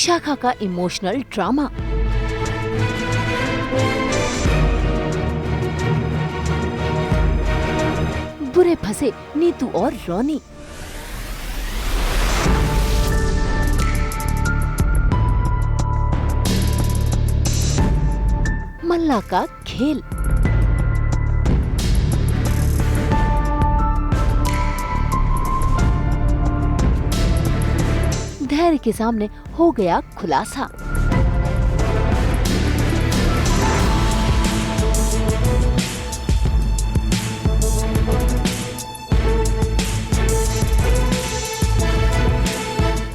विशाखा का emotional drama. बुरे फंसे नीतू और रोनी। मल्ला का खेल। धैर्य के सामने हो गया खुलासा।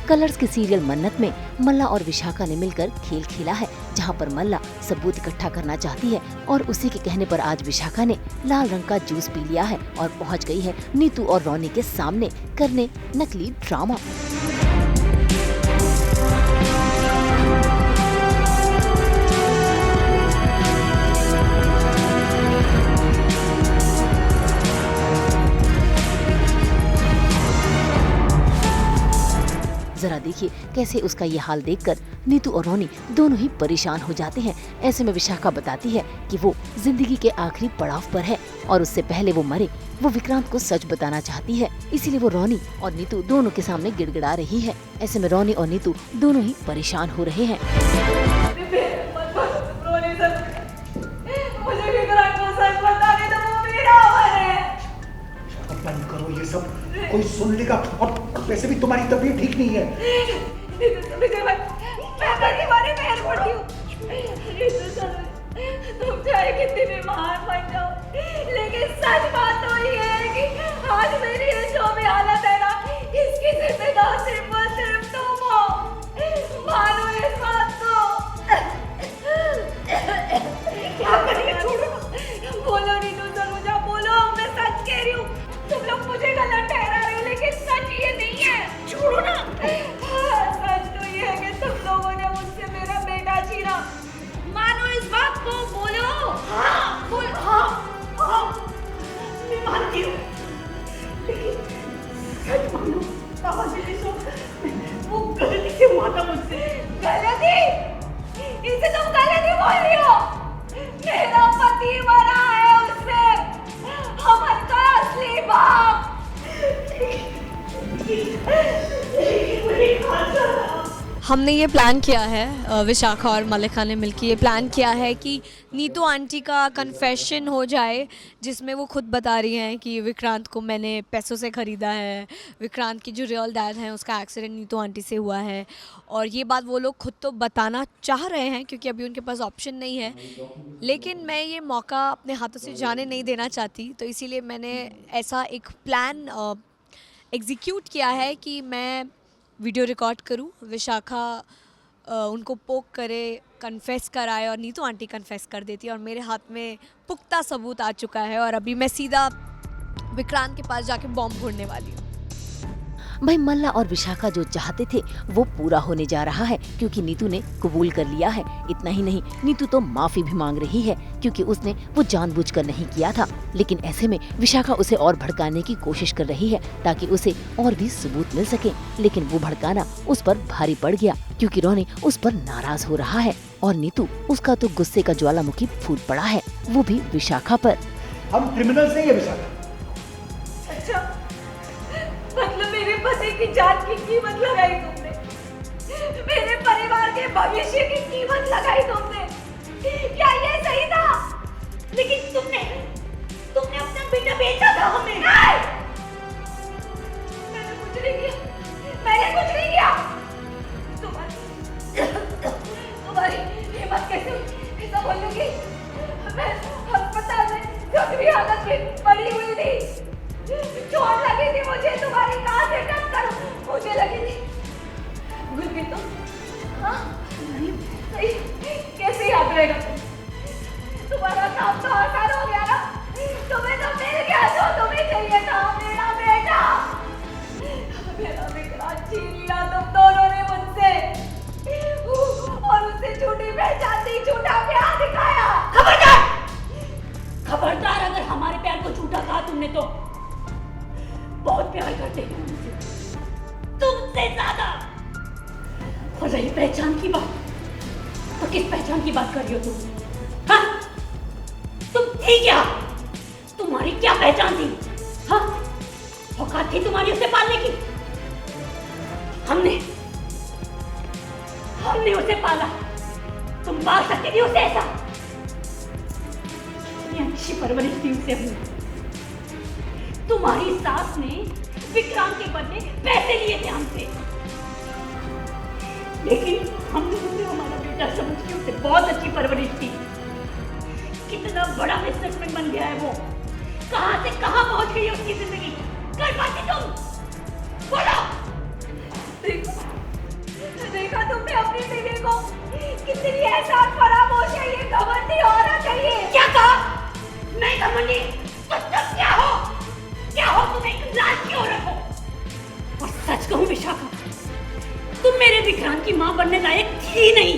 कलर्स के सीरियल मन्नत में मल्ला और विशाखा ने मिलकर खेल खेला है, जहां पर मल्ला सबूत इकट्ठा करना चाहती है और उसी के कहने पर आज विशाखा ने लाल रंग का जूस पी लिया है और पहुंच गई है नीतू और रोनी के सामने करने नकली ड्रामा। जरा देखिए कैसे उसका ये हाल देखकर नीतू और रोनी दोनों ही परेशान हो जाते हैं। ऐसे में विशाखा बताती है कि वो जिंदगी के आखिरी पड़ाव पर है और उससे पहले वो मरे वो विक्रांत को सच बताना चाहती है, इसीलिए वो रोनी और नीतू दोनों के सामने गिड़गिड़ा रही है। ऐसे में रोनी और नीतू दोनों ही परेशान हो रहे हैं। ये सब कोई सुन लेगा और वैसे भी तुम्हारी तबीयत ठीक नहीं है। तुम चाहे कितनी भी महान बन जाओ, लेकिन सच बात तो ये है कि आज मेरी ये जो भी हालत है ना, इसकी जिम्मेदार सिर्फ तुम हो। मानो इस बात को। क्या करिए, छोड़ो। बोलो नीतू सरोजा, बोलो, मैं सच कह रही हूँ। तुम लोग मुझे गलत ठहरा रहे हो, लेकिन सच ये नहीं है। छोड़ो ना। सच तो ये है कि तुम लोगों ने मुझसे मेरा बेटा छीना। मानो इस बात को, बोलो। हाँ, बोलो। हाँ, मैं मानती हूँ, लेकिन सच मानो, वो गलती से हुआ था मुझसे। गलती? इसे तुम गलती बोल रही हो? मेरा पति मरा है, उससे अमन का असली बाप। हमने ये प्लान किया है, विशाखा और मल्लिका ने मिलकर ये प्लान किया है कि नीतू आंटी का कन्फेशन हो जाए, जिसमें वो खुद बता रही हैं कि विक्रांत को मैंने पैसों से ख़रीदा है, विक्रांत की जो रियल डैड हैं उसका एक्सीडेंट नीतू आंटी से हुआ है। और ये बात वो लोग खुद तो बताना चाह रहे हैं क्योंकि अभी उनके पास ऑप्शन नहीं है, लेकिन मैं ये मौका अपने हाथों से जाने नहीं देना चाहती, तो इसीलिए मैंने ऐसा एक प्लान एग्जीक्यूट किया है कि मैं वीडियो रिकॉर्ड करूं, विशाखा उनको पोक करे, कन्फेस कराए और नीतू आंटी कन्फेस कर देती है और मेरे हाथ में पुख्ता सबूत आ चुका है और अभी मैं सीधा विक्रांत के पास जाके बॉम्ब फोड़ने वाली हूँ। भाई मल्ला और विशाखा जो चाहते थे वो पूरा होने जा रहा है क्योंकि नीतू ने कबूल कर लिया है। इतना ही नहीं, नीतू तो माफी भी मांग रही है क्योंकि उसने वो जानबूझकर नहीं किया था। लेकिन ऐसे में विशाखा उसे और भड़काने की कोशिश कर रही है ताकि उसे और भी सबूत मिल सके, लेकिन वो भड़काना उस पर भारी पड़ गया क्योंकि रोनी उस पर नाराज हो रहा है और नीतू उसका तो गुस्से का ज्वालामुखी फूट पड़ा है, वो भी विशाखा पर। हम क्रिमिनल्स नहीं है विशाखा। अच्छा, मतलब मेरे पति की जान की कीमत लगाई तुमने, मेरे परिवार के भविष्य की कीमत लगाई तुमने। क्या ये सही था? लेकिन तुमने अपना बेटा बेचा था हमें। मैंने कुछ नहीं किया। तुम्हारी हिम्मत कैसे हुई ऐसा बोलने की? मैं अस्पताल में जख्मी हालत में पड़ी हुई थी, चोट लगी थी मुझे, तुम्हारी कहाँ से टक्कर मुझे लगी थी। भूल गई तुम? हाँ, नहीं, कैसे याद रहेगा? तुम्हारा काम तो आसान हो गया ना, तुम्हें तो मिल गया जो तुम्हें चाहिए था, मेरा बेटा। मेरा विक्रांत छीन लिया तुम दोनों ने मुझसे और उससे झूठी पहचान दी, झूठा प्यार दिखाया। खबरदार, अगर हमारे प्यार को झूठा कहा तुमने तो बहुत प्यार करते हैं तुमसे ज्यादा। और रही पहचान बात कर रही हो तुम? हाँ? तुम थी क्या? तुम्हारी क्या पहचान थी? हाँ? औकात थी तुम्हारी उसे पालने की? हमने उसे पाला। तुम पाल सकती थी उसे ऐसा? कितनी अच्छी परवरिश थी उसे हमने। तुम्हारी सास ने विक्रांत के बदले पैसे लिए थे हमसे, लेकिन हमने उसे हमारा बेटा समझ के उसे बहुत अच्छी परवरिश की। कितना बड़ा बिजनेसमैन बन गया है वो। कहां से कहां पहुंच गई है उसकी जिंदगी। कर पाती तुम? बोलो। देखा तुमने अपनी बीवी को? कितनी एहसान फरामोश है ये घमंडी औरत है ये। क्या कहा? नहीं घमंडी तो तुम क्या हो? क्या हो तुम? एक लाज की औरत हो। और सच कहूं विशाखा, तुम मेरे विक्रांत की मां बनने लायक थी नहीं।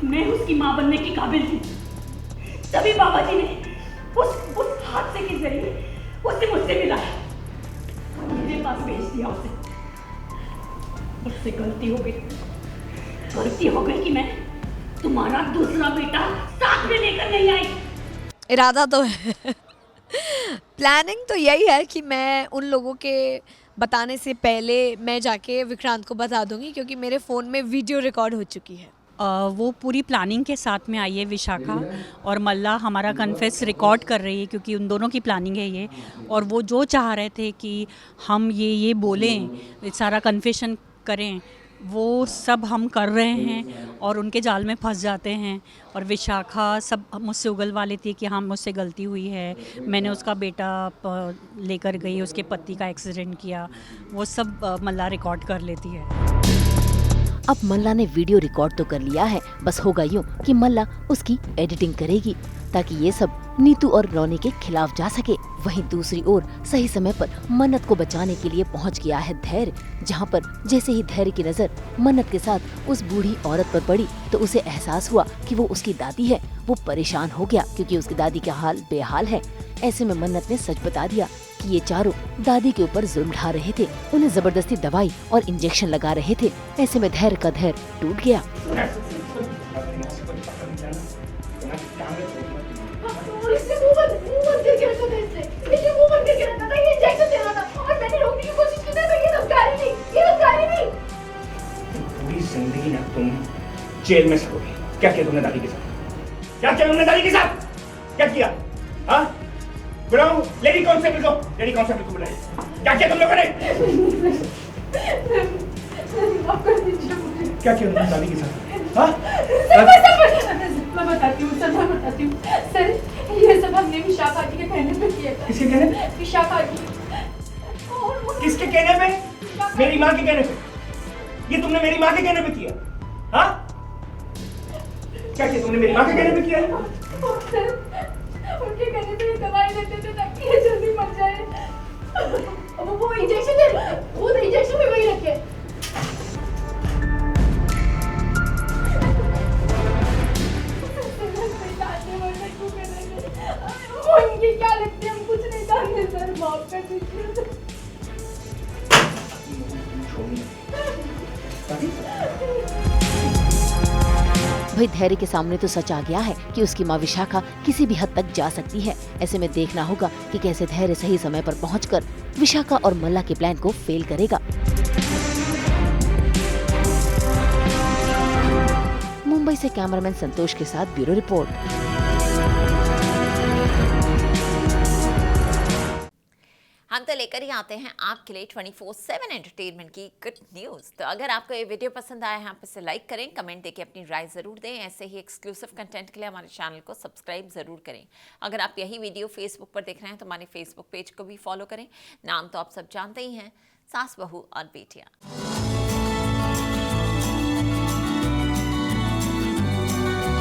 मैं उसकी मां बनने की काबिल थी। तभी बाबा जी ने उस हादसे के जरिए उसे मुझसे मिलाया और मेरे पास भेज दिया उसे। उससे गलती हो गई कि मैं तुम्हारा दूसरा बेटा साथ में लेकर नहीं आई। इरादा तो है प्लानिंग तो यही है कि मैं उन लोगों के बताने से पहले मैं जाके विक्रांत को बता दूंगी, क्योंकि मेरे फ़ोन में वीडियो रिकॉर्ड हो चुकी है। वो पूरी प्लानिंग के साथ में आई है विशाखा, और मल्ला हमारा कन्फेस रिकॉर्ड कर रही है क्योंकि उन दोनों की प्लानिंग है ये। और वो जो चाह रहे थे कि हम ये बोलें, सारा कन्फेशन करें, वो सब हम कर रहे हैं और उनके जाल में फंस जाते हैं। और विशाखा सब मुझसे उगलवा लेती है कि हाँ मुझसे गलती हुई है, मैंने उसका बेटा लेकर गई, उसके पति का एक्सीडेंट किया, वो सब मल्ला रिकॉर्ड कर लेती है। अब मल्ला ने वीडियो रिकॉर्ड तो कर लिया है, बस होगा यूं कि मल्ला उसकी एडिटिंग करेगी ताकि ये सब नीतू और रोनी के खिलाफ जा सके। वहीं दूसरी ओर सही समय पर मन्नत को बचाने के लिए पहुंच गया है धैर्य, जहां पर जैसे ही धैर्य की नजर मन्नत के साथ उस बूढ़ी औरत पर पड़ी तो उसे एहसास हुआ कि वो उसकी दादी है। वो परेशान हो गया क्योंकि उसकी दादी का हाल बेहाल है। ऐसे में मन्नत ने सच बता दिया कि ये चारों दादी के ऊपर जुल्म ढा रहे थे, उन्हें जबरदस्ती दवाई और इंजेक्शन लगा रहे थे। ऐसे में धैर्य का धैर्य टूट गया। पूरी जिंदगी ना तुम जेल में सड़ोगे। क्या किया तुमने दादी के साथ? क्या किया तुमने दादी के साथ? क्या किया? हाँ? बुलाओ लेडी कांस्टेबल को बुलाइए। क्या किया तुम लोगों ने? क्या किया तुमने दादी के साथ? हाँ? मैं बताती हूँ सर, ये सब हमने विशाखा जी के कहने पे किया था। किसके कहने पे? विशाखा जी। किसके कहने पे? मेरी माँ के कहने पे? ये तुमने मेरी माँ के कहने पे किया? हाँ? क्या किया तुमने मेरी माँ के कहने पे किया? सर, उनके कहने पे ये दवाई देते थे ताकि ये जल्दी मर जाए। अब वो इंजेक्शन दे, वो इंजेक्शन भी वही रखे। उनकी क्या लगती है, हम कुछ नहीं जानते सर, माफ कर दीजिए। भाई धैर्य के सामने तो सच आ गया है कि उसकी माँ विशाखा किसी भी हद तक जा सकती है। ऐसे में देखना होगा कि कैसे धैर्य सही समय पर पहुंचकर विशाखा और मल्ला के प्लान को फेल करेगा। मुंबई से कैमरामैन संतोष के साथ ब्यूरो रिपोर्ट। हम तो लेकर ही आते हैं आपके लिए 24/7 एंटरटेनमेंट की गुड न्यूज़। तो अगर आपको ये वीडियो पसंद आया है, आप इसे लाइक करें, कमेंट देके अपनी राय ज़रूर दें। ऐसे ही एक्सक्लूसिव कंटेंट के लिए हमारे चैनल को सब्सक्राइब ज़रूर करें। अगर आप यही वीडियो फेसबुक पर देख रहे हैं तो हमारे फेसबुक पेज को भी फॉलो करें। नाम तो आप सब जानते ही हैं, सास बहू और बेटियाँ।